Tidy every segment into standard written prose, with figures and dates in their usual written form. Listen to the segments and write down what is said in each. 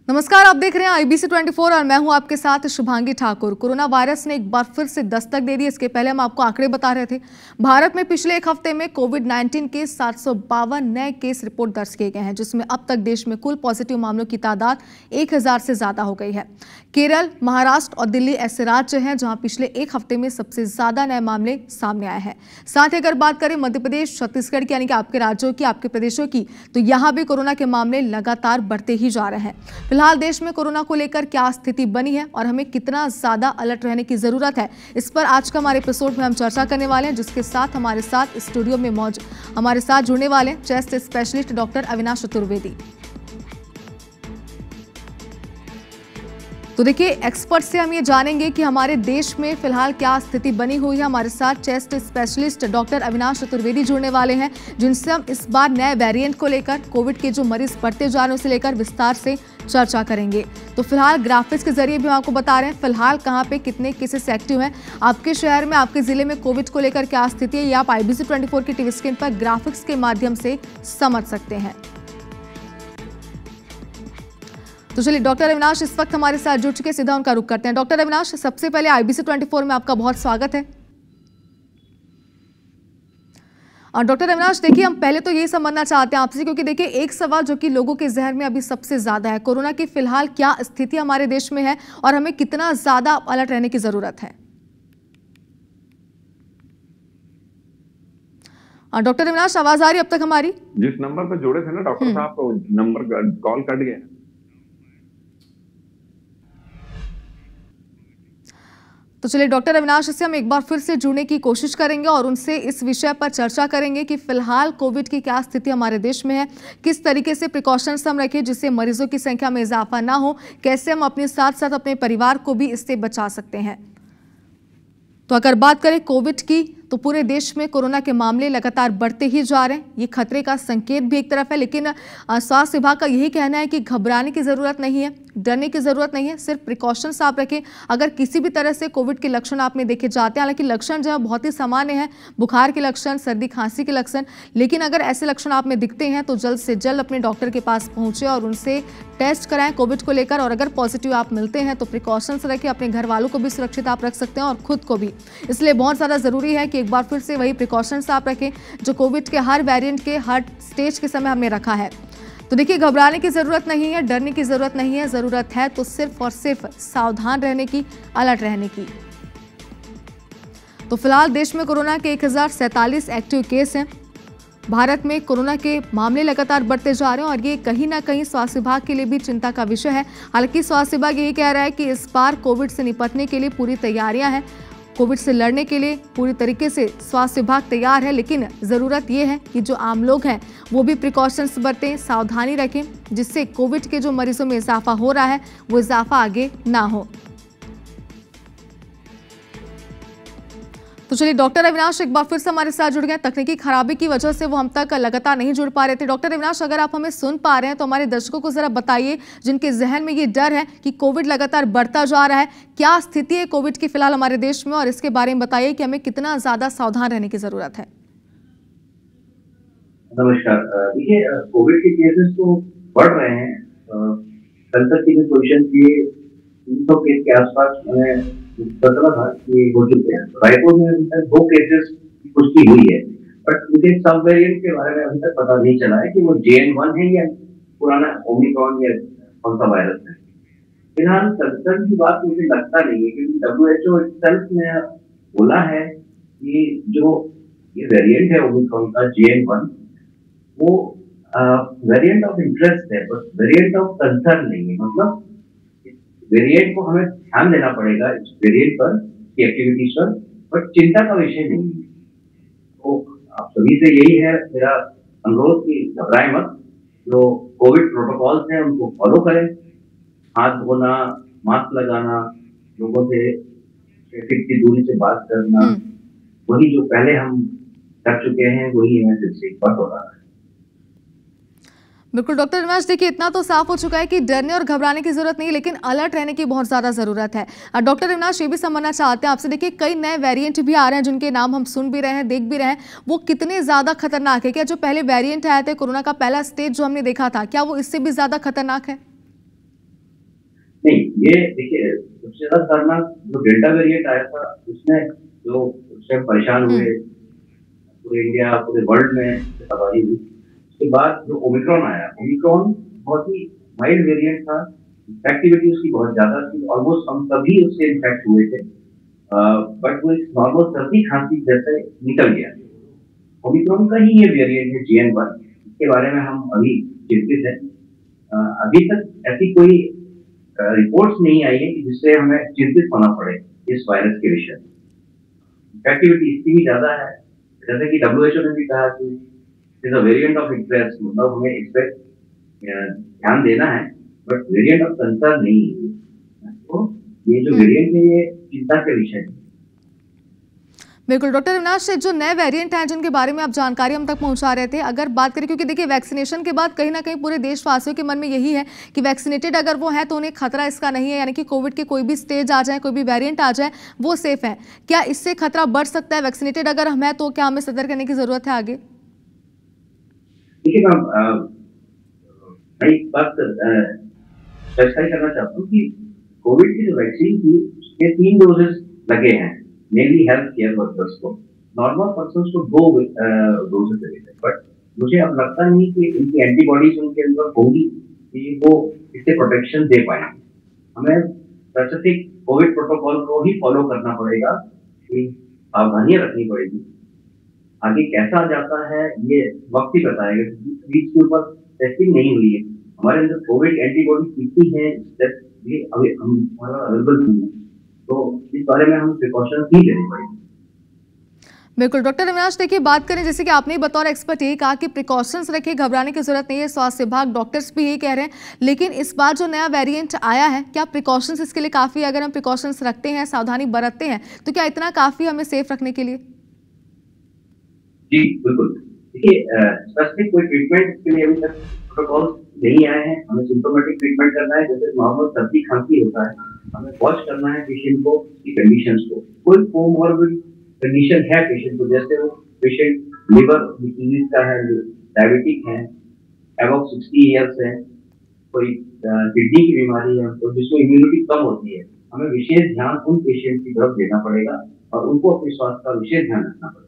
नमस्कार, आप देख रहे हैं IBC 24 और मैं हूं आपके साथ शुभांगी ठाकुर। कोरोना वायरस ने एक बार फिर से दस्तक दे दी। इसके पहले हम आपको आंकड़े बता रहे थे। भारत में पिछले एक हफ्ते में कोविड-19 के 752 नए केस रिपोर्ट दर्ज किए गए हैं, जिसमें अब तक देश में कुल पॉजिटिव मामलों की तादाद 1000 से ज्यादा हो गई है। केरल, महाराष्ट्र और दिल्ली ऐसे राज्य हैं जहां पिछले एक हफ्ते में सबसे ज्यादा नए मामले सामने आए हैं। साथ ही अगर बात करें मध्य प्रदेश, छत्तीसगढ़ की, यानी कि आपके राज्यों की, आपके प्रदेशों की, तो यहां भी कोरोना के मामले लगातार बढ़ते ही जा रहे हैं। फिलहाल देश में कोरोना को लेकर क्या स्थिति बनी है और हमें कितना ज्यादा अलर्ट रहने की जरूरत है, इस पर आज का हमारे एपिसोड में हम चर्चा करने वाले हैं, जिसके साथ हमारे साथ स्टूडियो में हमारे साथ जुड़ने वाले हैं chest specialist doctor Avinash Chaturvedi. तो देखिए, एक्सपर्ट से हम ये जानेंगे कि हमारे देश में फिलहाल क्या स्थिति बनी हुई है। हमारे साथ chest specialist doctor Avinash Chaturvedi जुड़ने वाले हैं, जिनसे हम इस बार नए वेरिएंट को लेकर, कोविड के जो मरीज बढ़ते जा रहे हैं उसे लेकर विस्तार से चर्चा करेंगे। तो फिलहाल ग्राफिक्स के जरिए भी हम आपको बता रहे हैं फिलहाल कहाँ पे कितने केसेस एक्टिव हैं, आपके शहर में, आपके जिले में कोविड को लेकर क्या स्थिति है, ये आप IBC 24 की टीवी स्क्रीन पर ग्राफिक्स के माध्यम से समझ सकते हैं। तो चलिए, डॉक्टर अविनाश इस वक्त हमारे साथ जुड़ चुके, सीधा उनका रुख करते हैं। डॉक्टर अविनाश, सबसे पहले IBC 24 में आपका बहुत स्वागत है। और डॉक्टर अविनाश, देखिए, हम पहले तो यही समझना चाहते हैं आपसे, क्योंकि देखिए एक सवाल जो कि लोगों के जहन में अभी सबसे ज्यादा है, कोरोना की फिलहाल क्या स्थिति हमारे देश में है और हमें कितना ज्यादा अलर्ट रहने की जरूरत है। डॉक्टर अविनाश, आवाज आ रही है अब तक हमारी? जिस नंबर पे जुड़े थे ना डॉक्टर साहब, तो नंबर कॉल कट गया। तो चलिए, डॉक्टर अविनाश से हम एक बार फिर से जुड़ने की कोशिश करेंगे और उनसे इस विषय पर चर्चा करेंगे कि फिलहाल कोविड की क्या स्थिति हमारे देश में है, किस तरीके से प्रिकॉशंस हम रखें जिससे मरीजों की संख्या में इजाफा ना हो, कैसे हम अपने साथ साथ अपने परिवार को भी इससे बचा सकते हैं। तो अगर बात करें कोविड की, तो पूरे देश में कोरोना के मामले लगातार बढ़ते ही जा रहे हैं। ये खतरे का संकेत भी एक तरफ है, लेकिन स्वास्थ्य विभाग का यही कहना है कि घबराने की जरूरत नहीं है, डरने की जरूरत नहीं है, सिर्फ प्रिकॉशंस आप रखें। अगर किसी भी तरह से कोविड के लक्षण आप में देखे जाते हैं, हालांकि लक्षण जो है बहुत ही सामान्य है, बुखार के लक्षण, सर्दी खांसी के लक्षण, लेकिन अगर ऐसे लक्षण आप में दिखते हैं तो जल्द से जल्द अपने डॉक्टर के पास पहुंचे और उनसे टेस्ट कराएं कोविड को लेकर। और अगर पॉजिटिव आप मिलते हैं तो प्रिकॉशंस रखें, अपने घर वालों को भी सुरक्षित आप रख सकते हैं और खुद को भी। इसलिए बहुत ज़्यादा ज़रूरी है कि एक बार फिर से वही प्रिकॉशंस आप रखें जो कोविड के हर वेरिएंट के हर स्टेज के समय हमने रखा है। तो देखिए, घबराने की जरूरत नहीं है, डरने की जरूरत नहीं है, जरूरत है तो सिर्फ और सिर्फ सावधान रहने की, अलर्ट रहने की। तो फिलहाल देश में कोरोना के 1047 एक्टिव केस हैं। भारत में कोरोना के मामले लगातार बढ़ते जा रहे हैं और ये कहीं ना कहीं स्वास्थ्य विभाग के लिए भी चिंता का विषय है। हालांकि स्वास्थ्य विभाग यही कह रहा है कि इस बार कोविड से निपटने के लिए पूरी तैयारियां हैं, कोविड से लड़ने के लिए पूरी तरीके से स्वास्थ्य विभाग तैयार है, लेकिन ज़रूरत ये है कि जो आम लोग हैं वो भी प्रिकॉशंस बरतें, सावधानी रखें, जिससे कोविड के जो मरीजों में इजाफा हो रहा है वो इजाफा आगे ना हो। तो चलिए, डॉक्टर अविनाश एक बार फिर से हमारे साथ जुड़ गए। तकनीकी खराबी की वजह से वो हम तक लगातार नहीं जुड़ पा रहे थे। डॉक्टर अविनाश, अगर आप हमें सुन पा रहे हैं तो हमारे दर्शकों को जरा बताइए, जिनके जहन में ये डर है कि कोविड लगातार बढ़ता जा रहा है, क्या स्थिति है कोविड की फिलहाल हमारे देश में, और इसके बारे में बताइए कि हमें कितना ज्यादा सावधान रहने की जरूरत है। नमस्कार। देखिए, कोविड के केसेस तो बढ़ रहे हैं। कल तक की पोजीशन की 300 केस के आसपास मैंने पता था कि हो चुके हैं। रायपुर में अभी तक 2 केसेस की पुष्टि हुई है, बट मुझे सब वेरिएंट के बारे में अभी तक पता नहीं चला है कि वो JN1 है या पुराना ओमिक्रॉन या कौन सा वायरस है। फिलहाल कंसर्न की बात मुझे लगता नहीं है, क्योंकि WHO itself ने बोला है कि जो ये वेरिएंट है ओमिक्रॉन का JN1, वो वेरिएंट ऑफ इंटरेस्ट है, बट वेरिएंट ऑफ कंसर्न नहीं है। मतलब वेरिएंट को हमें ध्यान देना पड़ेगा, इस वेरिएंट पर, की एक्टिविटीज पर, बट चिंता का विषय नहीं है। तो आप सभी से यही है मेरा अनुरोध कि घबराएं मत, जो कोविड प्रोटोकॉल्स हैं उनको फॉलो करें, हाथ धोना, मास्क लगाना, लोगों से 6 फीट की दूरी से बात करना, वही जो पहले हम कर चुके हैं वही हमें फिर से एक बार दोहराना है। बिल्कुल डॉक्टर अविनाश, देखिए इतना तो साफ हो चुका है कि डरने और घबराने की जरूरत नहीं, लेकिन अलर्ट रहने की बहुत ज्यादा जरूरत है। डॉक्टर अविनाश, ये भी समझना चाहते हैं आपसे, देखिए कई नए वेरिएंट भी आ रहे हैं जिनके नाम हम सुन भी रहे हैं, देख भी रहे हैं, वो कितने ज्यादा खतरनाक है? क्या जो पहले वेरिएंट आए थे, कोरोना का पहला स्टेज जो हमने देखा था, क्या वो इससे भी ज्यादा खतरनाक है? ये देखिए सबसे ज्यादा खतरनाक जो डेल्टा वेरिएंट आया था उसमें जो उससे परेशान हुए पूरे इंडिया पूरे वर्ल्ड में तबाही हुई। उसके बाद जो ओमिक्रॉन आया, ओमिक्रॉन बहुत ही माइल्ड वेरिएंट था, इफेक्टिविटी उसकी बहुत ज्यादा थी, ऑलमोस्ट हम सभी उससे इन्फेक्ट हुए थे, बट वो एक नॉर्मल सर्दी खांसी जैसे निकल गया। ओमिक्रॉन का ही ये वेरिएंट है JN1, इसके बारे में हम अभी चिंतित हैं। अभी तक ऐसी कोई रिपोर्ट्स नहीं आई है कि जिससे हमें चिंतित होना पड़े इस वायरस के विषय में। इफेक्टिविटी इसकी भी ज्यादा है, जैसे कि WHO ने भी कहा कि it is a variant of interest, मतलब हमें इस पर ध्यान देना है, बट वेरिएंट ऑफ कंसर्न नहीं है। तो ये जो वेरिएंट है ये चिंता के विषय है। बिल्कुल डॉक्टर अविनाश, जो नए वेरिएंट हैं जिनके बारे में आप जानकारी हम तक पहुंचा रहे थे, अगर बात करें, क्योंकि देखिए वैक्सीनेशन के बाद कहीं ना कहीं पूरे देशवासियों के मन में यही है कि वैक्सीनेटेड अगर वो है तो उन्हें खतरा इसका नहीं है, यानी कि कोविड के कोई भी स्टेज आ जाए, कोई भी वेरिएंट आ जाए, वो सेफ है। क्या इससे खतरा बढ़ सकता है? वैक्सीनेटेड अगर हम है तो क्या हमें सतर्क रहने की जरूरत है आगे? देखिए मैम, मैं एक बात स्पेसिफाई करना चाहता हूँ कि कोविड की जो वैक्सीन थी उसके 3 डोजेस लगे हैं, मेनली हेल्थ केयर वर्कर्स को, नॉर्मल पर्सन को 2 डोजेस लगे थे, बट मुझे अब लगता नहीं कि इनकी एंटीबॉडीज उनके अंदर होंगी कि वो इससे प्रोटेक्शन दे पाएंगे। हमें स्पेसिफिक कोविड प्रोटोकॉल को ही फॉलो करना पड़ेगा, कि सावधानियां रखनी पड़ेगी। आगे कैसा जाता है ये वक्त ही बताएगा, क्योंकि बीच के ऊपर टेस्टिंग नहीं हुई है। हमारे अंदर कोविड एंटीबॉडी कितनी है ये अभी हमारा अवेलेबल नहीं है, तो इस बारे में हम प्रिकॉशन ही लेनी पड़ेगी। बिल्कुल डॉक्टर अविनाश, देखिए बात करें, जैसे कि आपने बतौर एक्सपर्ट यही कहा कि प्रिकॉशंस रखिए, घबराने की जरूरत नहीं है, स्वास्थ्य विभाग डॉक्टर्स भी यही कह रहे हैं, लेकिन इस बार जो नया वेरिएंट आया है, क्या प्रिकॉशंस इसके लिए काफी, अगर हम प्रिकॉशंस रखते हैं, सावधानी बरतते हैं, तो क्या इतना काफी हमें सेफ रखने के लिए? जी बिल्कुल, देखिए स्पेसिफिक कोई ट्रीटमेंट के लिए अभी तक प्रोटोकॉल नहीं आए हैं। हमें सिम्प्टोमेटिक ट्रीटमेंट करना है, जैसे नॉर्मल सर्दी खांसी होता है, हमें वॉच करना है पेशेंट को की कंडीशंस को। कोई कोमॉर्बिड कंडीशन है पेशेंट को, जैसे वो पेशेंट लिवर डिजीज का है, डायबिटिक है, अबव 60 इयर्स है, कोई किडनी की बीमारी है, तो जिसको इम्यूनिटी कम होती है, हमें विशेष ध्यान उन पेशेंट की तरफ देना पड़ेगा और उनको अपने स्वास्थ्य का विशेष ध्यान रखना पड़ेगा।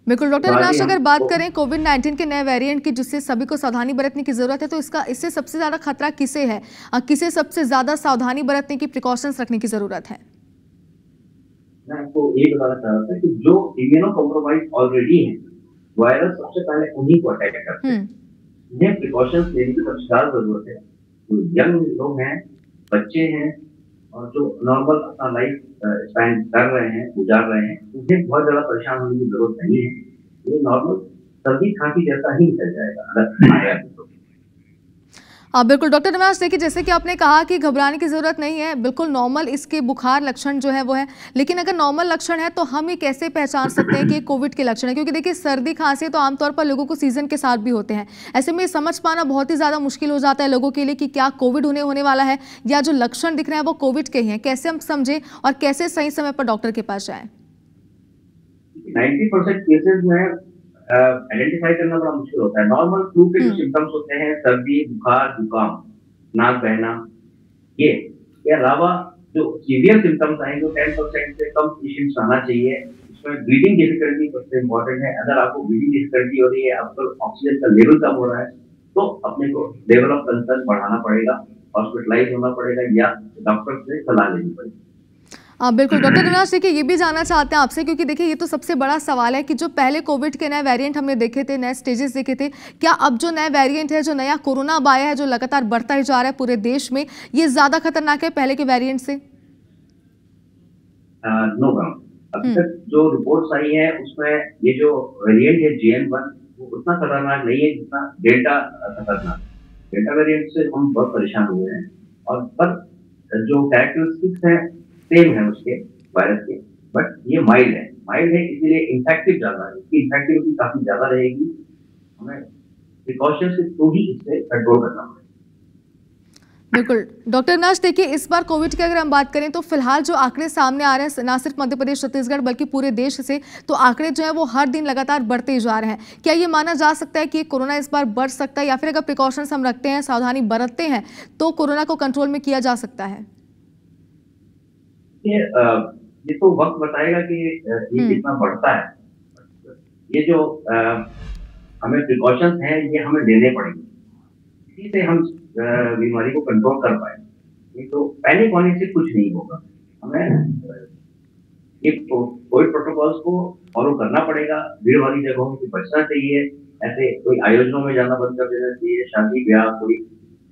बिल्कुल डॉक्टर अविनाश, अगर बात करें कोविड-19 के नए वेरिएंट की, जिससे सभी को सावधानी बरतने की जरूरत है, तो इससे सबसे ज्यादा खतरा किसे है? किसे सबसे ज्यादा सावधानी बरतने की, प्रिकॉशंस रखने की जरूरत है? मैं आपको ये बताना चाह रहा था कि जो इम्यूनो कॉम्प्रोमाइज ऑलरेडी है, वायरस सबसे पहले उन्हीं को अटैक करते हैं। इन्हें प्रिकॉशंस लेने की सबसे ज्यादा जरूरत है। जो यंग लोग हैं, बच्चे हैं, और जो नॉर्मल अपना लाइफ स्पेंड कर रहे हैं, गुजार रहे हैं, उन्हें बहुत ज्यादा परेशान होने की जरूरत नहीं है। ये नॉर्मल सर्दी खांसी जैसा ही निकल जाएगा अगर आया तो। बिल्कुल डॉक्टर अविनाश, देखिए जैसे कि आपने कहा कि घबराने की जरूरत नहीं है, बिल्कुल नॉर्मल इसके बुखार लक्षण जो है वो है, लेकिन अगर नॉर्मल लक्षण है तो हम ये कैसे पहचान सकते हैं कि कोविड के लक्षण है? क्योंकि देखिए सर्दी खांसी तो आमतौर पर लोगों को सीजन के साथ भी होते हैं, ऐसे में समझ पाना बहुत ही ज्यादा मुश्किल हो जाता है लोगों के लिए कि क्या कोविड उन्हें होने वाला है या जो लक्षण दिख रहे हैं वो कोविड के ही हैं। कैसे हम समझें और कैसे सही समय पर डॉक्टर के पास जाएं? 90% केसेस में आइडेंटिफाई करना बड़ा मुश्किल होता है। नॉर्मल फ्लू के जो सिम्टम्स होते हैं, सर्दी, बुखार, जुकाम, नाक बहना, ये के अलावा जो सीवियर सिम्टम्स आएंगे 10% से कम पेशेंट्स आना चाहिए। इसमें ब्रीदिंग डिफिकल्टी सबसे इम्पोर्टेंट है। अगर आपको ब्रीदिंग डिफिकल्टी हो रही है, आपका ऑक्सीजन का लेवल कम हो रहा है, तो अपने को लेवल ऑफ कंसर्न बढ़ाना पड़ेगा, हॉस्पिटलाइज होना पड़ेगा या डॉक्टर से सलाह लेनी पड़ेगी। बिल्कुल डॉक्टर अविनाश, देखिए ये भी जानना चाहते हैं आपसे, क्योंकि देखिए ये तो सबसे बड़ा सवाल है कि जो पहले कोविड के नए वेरिएंट हमने देखे थे, नए स्टेजेस देखे थे, क्या अब जो नया वेरिएंट है, जो नया कोरोना अब आया है, जो लगातार बढ़ता ही जा रहा है पूरे देश में, ये ज्यादा खतरनाक है पहले के वेरिएंट से? नो मैम, अभी तक जो रिपोर्ट्स आई है उसमें ये जो वेरिएंट है JN1 वो उतना खतरनाक नहीं है जितना डेल्टा खतरनाक। डेल्टा वेरिएंट से हम बहुत परेशान हुए हैं, और पर जो कैरेक्टरिस्टिक्स है सेम है उसके वायरस के, बट ये माइल्ड है इसलिए इन्फेक्टिव ज्यादा है, इसकी इन्फेक्टिविटी काफी ज्यादा रहेगी। हमें प्रिकॉशन से तो ही इससे कंट्रोल करना पड़ेगा। बिल्कुल डॉक्टर अविनाश, देखिए इस बार कोविड की अगर हम बात करें तो फिलहाल जो आंकड़े सामने आ रहे हैं ना सिर्फ मध्य प्रदेश छत्तीसगढ़ बल्कि पूरे देश से, तो आंकड़े जो है वो हर दिन लगातार बढ़ते ही जा रहे हैं। क्या ये माना जा सकता है कि कोरोना इस बार बढ़ सकता है, या फिर अगर प्रिकॉशंस हम रखते हैं, सावधानी बरतते हैं, तो कोरोना को कंट्रोल में किया जा सकता है? ये तो वक्त बताएगा कि ये कितना बढ़ता है। ये जो हमें प्रिकॉशंस हैं ये हमें लेने पड़ेंगे, इसी से हम बीमारी को कंट्रोल कर पाए। नहीं तो पैनिक होने से कुछ नहीं होगा। हमें ये कोविड प्रोटोकॉल्स को फॉलो करना पड़ेगा। भीड़ वाली जगहों से बचना चाहिए। ऐसे कोई आयोजनों में जाना बंद कर देना चाहिए। शादी ब्याह कोई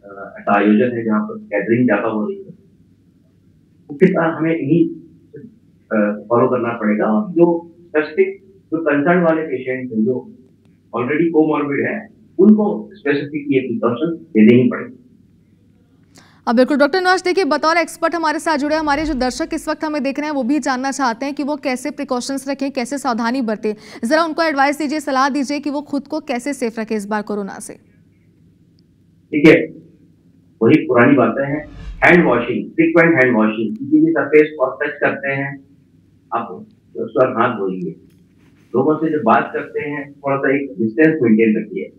ऐसा आयोजन है जहाँ पर गैदरिंग ज्यादा हो रही है, उसके साथ हमें यही फॉलो करना पड़ेगा। और जो स्पेसिफिक जो कंसर्न वाले पेशेंट हैं जो ऑलरेडी कोमॉर्बिड है, उनको स्पेसिफिक ये प्रिकॉशन लेने ही पड़ेंगे। अब बिल्कुल डॉक्टर अविनाश, देखिए बतौर एक्सपर्ट हमारे साथ जुड़े हमारे जो दर्शक इस वक्त हमें देख रहे हैं वो भी जानना चाहते हैं कि वो कैसे प्रिकॉशंस रखें, कैसे सावधानी बरतें। जरा उनको एडवाइस दीजिए, सलाह दीजिए कि वो खुद को कैसे सेफ रखें इस बार कोरोना से। देखिए वही पुरानी बातें हैं, hand washing, frequent hand washing. किसी भी सरफेस को टच करते हैं आप उसका हाथ धोइए। लोगों से जब बात करते हैं थोड़ा सा एक डिस्टेंस मेंटेन रखिए।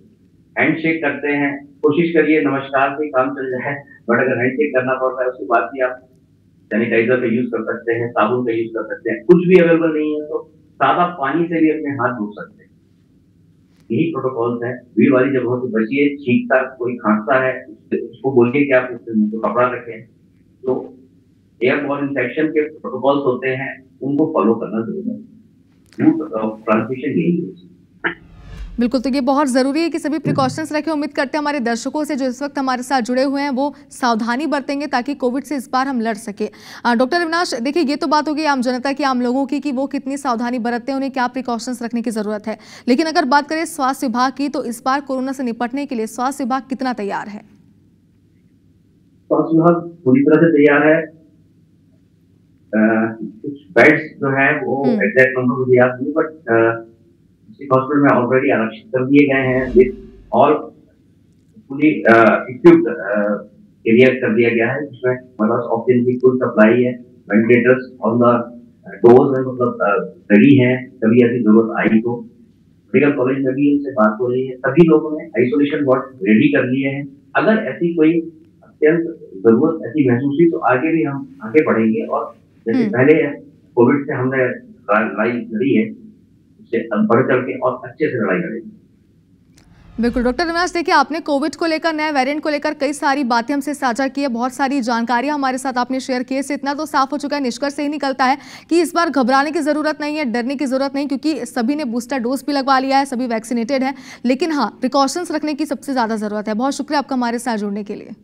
हैंडशेक करते हैं, कोशिश करिए नमस्कार से काम चल जाए, बट अगर हैंडशेक करना पड़ता है उसके बाद भी आप सैनिटाइजर का यूज कर सकते हैं, साबुन का यूज कर सकते हैं। कुछ भी अवेलेबल नहीं है तो सादा पानी से भी अपने हाथ धो सकते हैं। यही प्रोटोकॉल्स है। भीड़ वाली जगहों से बचिए। छींकता कोई खांसता है उसको बोलिए कि आप उससे मुंह को कपड़ा रखें। तो एयरबॉर्न इन्फेक्शन के प्रोटोकॉल्स होते हैं, उनको फॉलो करना जरूरी है। ट्रांसमिशन यही है। बिल्कुल, तो ये बहुत ज़रूरी है कि सभी प्रिकॉशंस रखें। उम्मीद करते हैं हमारे दर्शकों से जो इस वक्त हमारे साथ जुड़े हुए हैं वो सावधानी बरतेंगे ताकि कोविड से इस बार हम लड़ सके। डॉक्टर अविनाश, देखिए ये तो बात होगी आम जनता की, आम लोगों की, कि वो कितनी सावधानी बरतते हैं, उन्हें क्या प्रिकॉशंस रखने की ज़रूरत है। लेकिन अगर बात करें स्वास्थ्य विभाग की, तो इस बार कोरोना से निपटने के लिए स्वास्थ्य विभाग कितना तैयार है? स्वास्थ्य विभाग पूरी तरह से तैयार है। कुछ बेड्स जो है वो एग्जैक्ट नंबर मुझे याद नहीं, बट हॉस्पिटल में ऑलरेडी आरक्षित कर दिए गए हैं with all fully equipped area कर दिया गया है, जिसमें मतलब ऑक्सीजन की फुल सप्लाई है। वेंटिलेटर्स ऑन द डोर्स है, मतलब रेडी है। कभी ऐसी जरूरत आई तो मेडिकल कॉलेज में भी इनसे बात हो रही है। सभी लोगों ने आइसोलेशन वार्ड रेडी कर लिए हैं। अगर ऐसी कोई अत्यंत जरूरत ऐसी महसूस हुई तो आगे भी हम आगे बढ़ेंगे और जैसे पहले कोविड से हमने लड़ाई लड़ी है, उससे बढ़ चढ़ के और अच्छे से लड़ाई लड़ेंगे। बिल्कुल डॉक्टर अविनाश, देखिए आपने कोविड को लेकर, नए वेरिएंट को लेकर कई सारी बातें हमसे साझा की है, बहुत सारी जानकारियां हमारे साथ आपने शेयर की है। इससे इतना तो साफ हो चुका है, निष्कर्ष से ही निकलता है कि इस बार घबराने की जरूरत नहीं है, डरने की जरूरत नहीं, क्योंकि सभी ने बूस्टर डोज भी लगवा लिया है, सभी वैक्सीनेटेड है। लेकिन हाँ, प्रिकॉशंस रखने की सबसे ज्यादा जरूरत है। बहुत शुक्रिया आपका हमारे साथ जुड़ने के लिए।